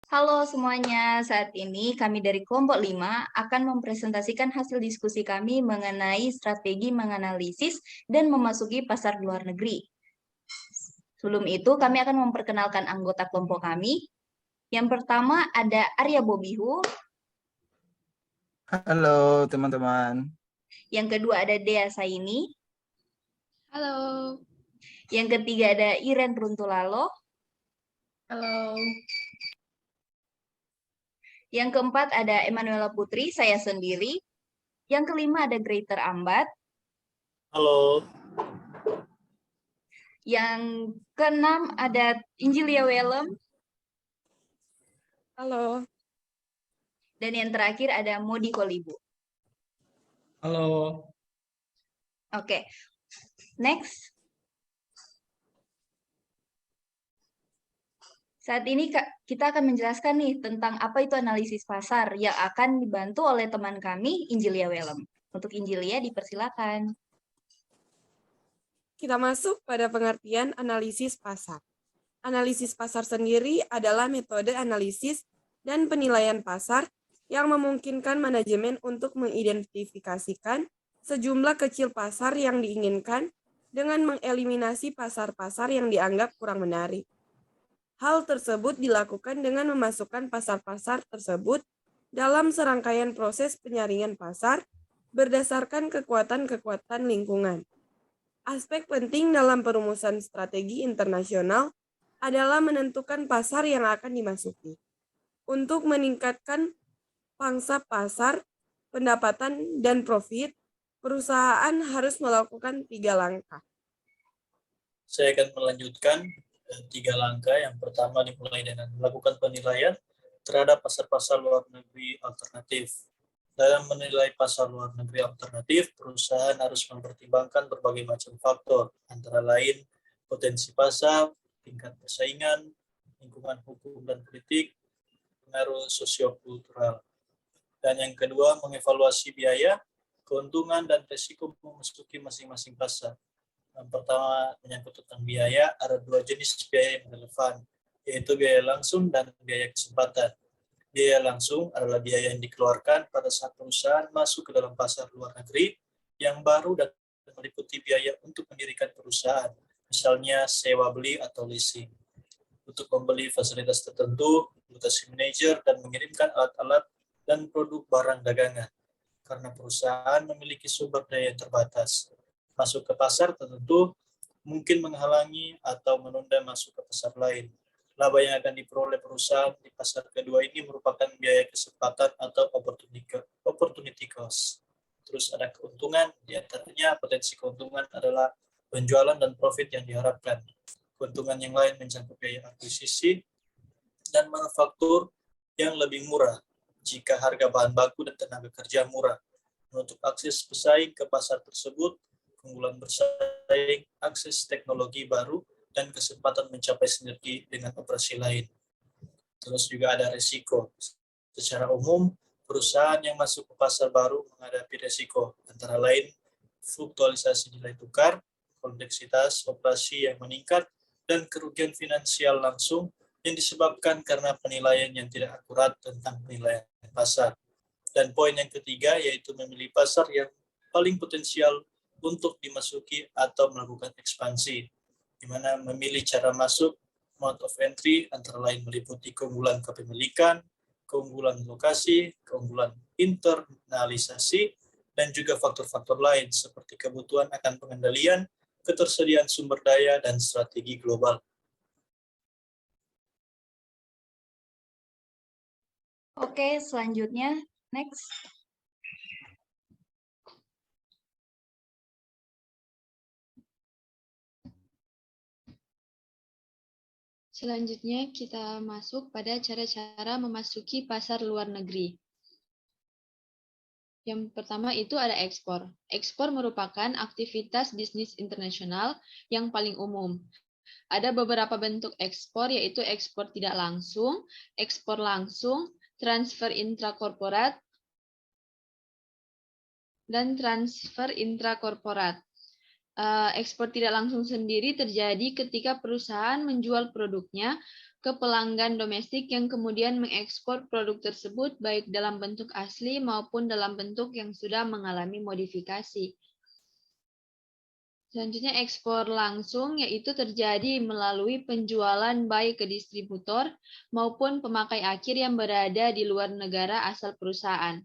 Halo semuanya, saat ini kami dari kelompok 5 akan mempresentasikan hasil diskusi kami mengenai strategi menganalisis dan memasuki pasar luar negeri. Sebelum itu, kami akan memperkenalkan anggota kelompok kami. Yang pertama ada Arya Bobihu, Halo teman-teman. yang kedua ada Dea Saini, Halo. yang ketiga ada Iren Runtulalo, Halo. yang keempat ada Emanuela Putri, saya sendiri, yang kelima ada Greater Ambat, Halo. yang keenam ada Injilia Welem, Halo. dan yang terakhir ada Modi Kolibu. Halo. Oke, next. Saat ini kita akan menjelaskan nih tentang apa itu analisis pasar yang akan dibantu oleh teman kami, Injilia Welem. Untuk Injilia, dipersilakan. Kita masuk pada pengertian analisis pasar. Analisis pasar sendiri adalah metode analisis dan penilaian pasar yang memungkinkan manajemen untuk mengidentifikasikan sejumlah kecil pasar yang diinginkan dengan mengeliminasi pasar-pasar yang dianggap kurang menarik. Hal tersebut dilakukan dengan memasukkan pasar-pasar tersebut dalam serangkaian proses penyaringan pasar berdasarkan kekuatan-kekuatan lingkungan. Aspek penting dalam perumusan strategi internasional adalah menentukan pasar yang akan dimasuki. Untuk meningkatkan pangsa pasar, pendapatan, dan profit, perusahaan harus melakukan 3 langkah. Saya akan melanjutkan 3 langkah. Yang pertama dimulai dengan melakukan penilaian terhadap pasar-pasar luar negeri alternatif. Dalam menilai pasar luar negeri alternatif, perusahaan harus mempertimbangkan berbagai macam faktor, antara lain potensi pasar, tingkat persaingan, lingkungan hukum dan politik, pengaruh sosiokultural. Dan yang kedua, mengevaluasi biaya, keuntungan, dan risiko memasuki masing-masing pasar. Yang pertama menyangkut tentang biaya, ada 2 jenis biaya yang relevan, yaitu biaya langsung dan biaya kesempatan. Biaya langsung adalah biaya yang dikeluarkan pada saat perusahaan masuk ke dalam pasar luar negeri yang baru dan meliputi biaya untuk mendirikan perusahaan, misalnya sewa beli atau leasing. Untuk membeli fasilitas tertentu, mutasi manajer, dan mengirimkan alat-alat dan produk barang dagangan, karena perusahaan memiliki sumber daya yang terbatas. Masuk ke pasar tertentu mungkin menghalangi atau menunda masuk ke pasar lain. Laba yang akan diperoleh perusahaan di pasar kedua ini merupakan biaya kesempatan atau opportunity cost. Terus ada keuntungan, di antaranya potensi keuntungan adalah penjualan dan profit yang diharapkan. Keuntungan yang lain mencakup biaya akuisisi dan manufaktur yang lebih murah jika harga bahan baku dan tenaga kerja murah. Untuk akses pesaing ke pasar tersebut, keunggulan bersaing, akses teknologi baru, dan kesempatan mencapai sinergi dengan operasi lain. Terus juga ada risiko. Secara umum, perusahaan yang masuk ke pasar baru menghadapi risiko, antara lain fluktualisasi nilai tukar, kompleksitas operasi yang meningkat, dan kerugian finansial langsung yang disebabkan karena penilaian yang tidak akurat tentang penilaian pasar. Dan poin yang ketiga yaitu memilih pasar yang paling potensial untuk dimasuki atau melakukan ekspansi, di mana memilih cara masuk, mode of entry, antara lain meliputi keunggulan kepemilikan, keunggulan lokasi, keunggulan internalisasi, dan juga faktor-faktor lain seperti kebutuhan akan pengendalian, ketersediaan sumber daya, dan strategi global. Oke, selanjutnya, next. Selanjutnya kita masuk pada cara-cara memasuki pasar luar negeri. Yang pertama itu ada ekspor. Ekspor merupakan aktivitas bisnis internasional yang paling umum. Ada beberapa bentuk ekspor, yaitu ekspor tidak langsung, ekspor langsung, transfer intrakorporat, dan transfer intrakorporat. Ekspor tidak langsung sendiri terjadi ketika perusahaan menjual produknya ke pelanggan domestik yang kemudian mengekspor produk tersebut baik dalam bentuk asli maupun dalam bentuk yang sudah mengalami modifikasi. Selanjutnya ekspor langsung yaitu terjadi melalui penjualan baik ke distributor maupun pemakai akhir yang berada di luar negara asal perusahaan.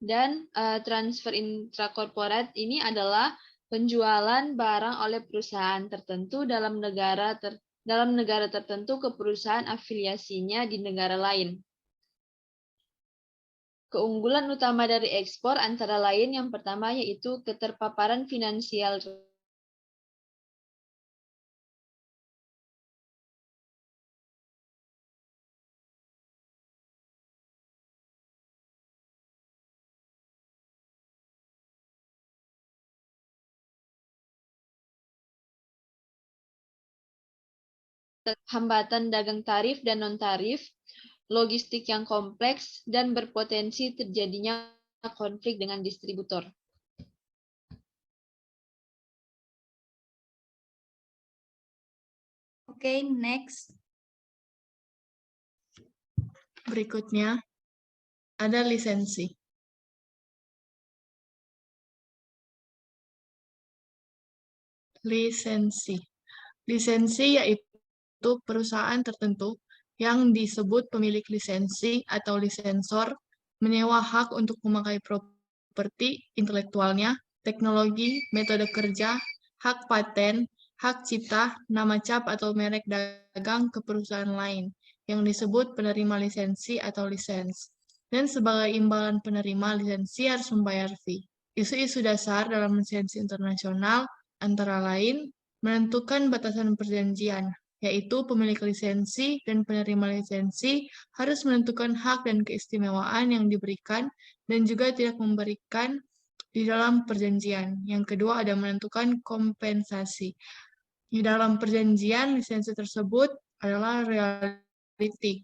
Dan transfer intrakorporat ini adalah penjualan barang oleh perusahaan tertentu dalam negara tertentu ke perusahaan afiliasinya di negara lain. Keunggulan utama dari ekspor antara lain yang pertama yaitu keterpaparan finansial hambatan dagang tarif dan non-tarif, logistik yang kompleks, dan berpotensi terjadinya konflik dengan distributor. Oke, next. Berikutnya ada lisensi. Lisensi yaitu perusahaan tertentu yang disebut pemilik lisensi atau lisensor menyewa hak untuk memakai properti intelektualnya, teknologi, metode kerja, hak paten, hak cipta, nama cap atau merek dagang ke perusahaan lain yang disebut penerima lisensi atau lisens. Dan sebagai imbalan penerima lisensi harus membayar fee. Isu-isu dasar dalam lisensi internasional antara lain menentukan batasan perjanjian, yaitu pemilik lisensi dan penerima lisensi harus menentukan hak dan keistimewaan yang diberikan dan juga tidak memberikan di dalam perjanjian. Yang kedua ada menentukan kompensasi. Di dalam perjanjian, lisensi tersebut adalah royalti.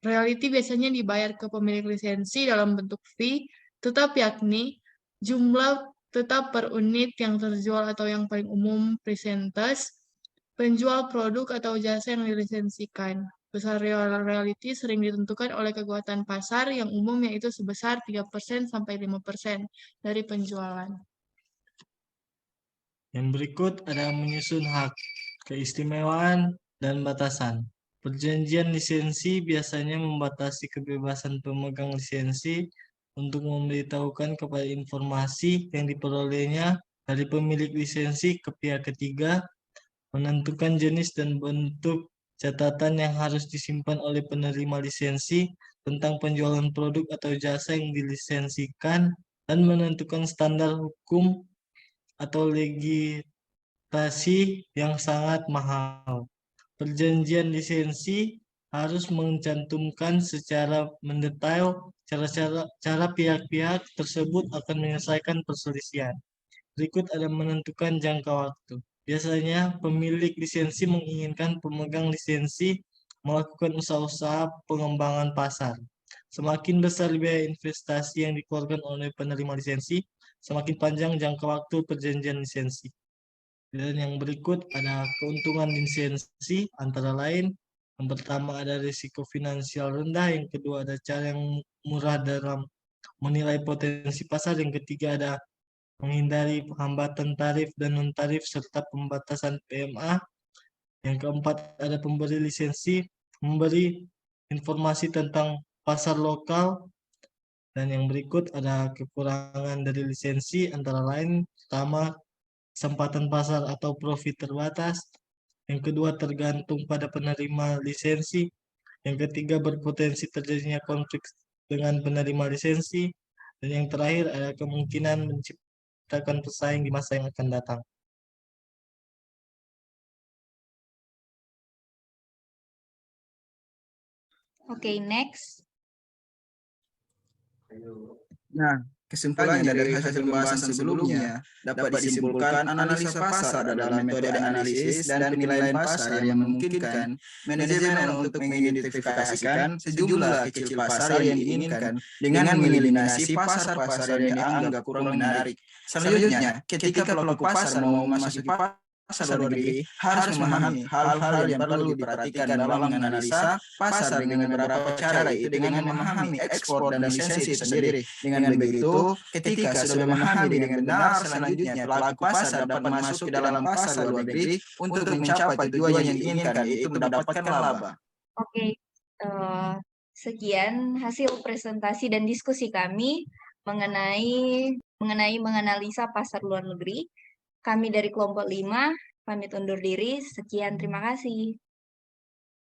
Royalti biasanya dibayar ke pemilik lisensi dalam bentuk fee, tetap yakni jumlah tetap per unit yang terjual atau yang paling umum presentes, penjual produk atau jasa yang dilisensikan. Besar royalti sering ditentukan oleh kekuatan pasar yang umum yaitu sebesar 3% sampai 5% dari penjualan. Yang berikut ada menyusun hak, keistimewaan, dan batasan. Perjanjian lisensi biasanya membatasi kebebasan pemegang lisensi untuk memberitahukan kepada informasi yang diperolehnya dari pemilik lisensi ke pihak ketiga, menentukan jenis dan bentuk catatan yang harus disimpan oleh penerima lisensi tentang penjualan produk atau jasa yang dilisensikan, dan menentukan standar hukum atau legislasi yang sangat mahal. Perjanjian lisensi harus mencantumkan secara mendetail cara pihak-pihak tersebut akan menyelesaikan perselisihan. Berikut ada menentukan jangka waktu. Biasanya pemilik lisensi menginginkan pemegang lisensi melakukan usaha-usaha pengembangan pasar. Semakin besar biaya investasi yang dikeluarkan oleh penerima lisensi, semakin panjang jangka waktu perjanjian lisensi. Dan yang berikut ada keuntungan lisensi antara lain. Yang pertama ada risiko finansial rendah, yang kedua ada cara yang murah dalam menilai potensi pasar, yang ketiga ada menghindari hambatan tarif dan non-tarif serta pembatasan PMA. Yang keempat ada pemberi lisensi memberi informasi tentang pasar lokal. Dan yang berikut ada kekurangan dari lisensi antara lain, pertama kesempatan pasar atau profit terbatas, yang kedua tergantung pada penerima lisensi, yang ketiga berpotensi terjadinya konflik dengan penerima lisensi, dan yang terakhir ada kemungkinan menciptakan pesaing di masa yang akan datang. Oke, next. Nah, Kesimpulannya dari hasil pembahasan sebelumnya, dapat disimpulkan analisa pasar adalah metode analisis dan penilaian pasar yang memungkinkan manajemen untuk mengidentifikasikan sejumlah kecil pasar yang diinginkan dengan mengeliminasi pasar-pasar yang dianggap kurang menarik. Selanjutnya, ketika pelaku pasar mau memasuki pasar luar negeri, harus memahami hal-hal yang perlu diperhatikan dalam menganalisa pasar dengan beberapa cara, yaitu dengan memahami ekspor dan lisensi itu sendiri. Dengan begitu, ketika sudah memahami dengan benar, selanjutnya pelaku pasar dapat masuk ke dalam pasar luar negeri untuk mencapai tujuan yang diinginkan, yaitu mendapatkan laba. Oke, sekian hasil presentasi dan diskusi kami mengenai menganalisa pasar luar negeri. Kami dari kelompok 5 pamit undur diri. Sekian, terima kasih.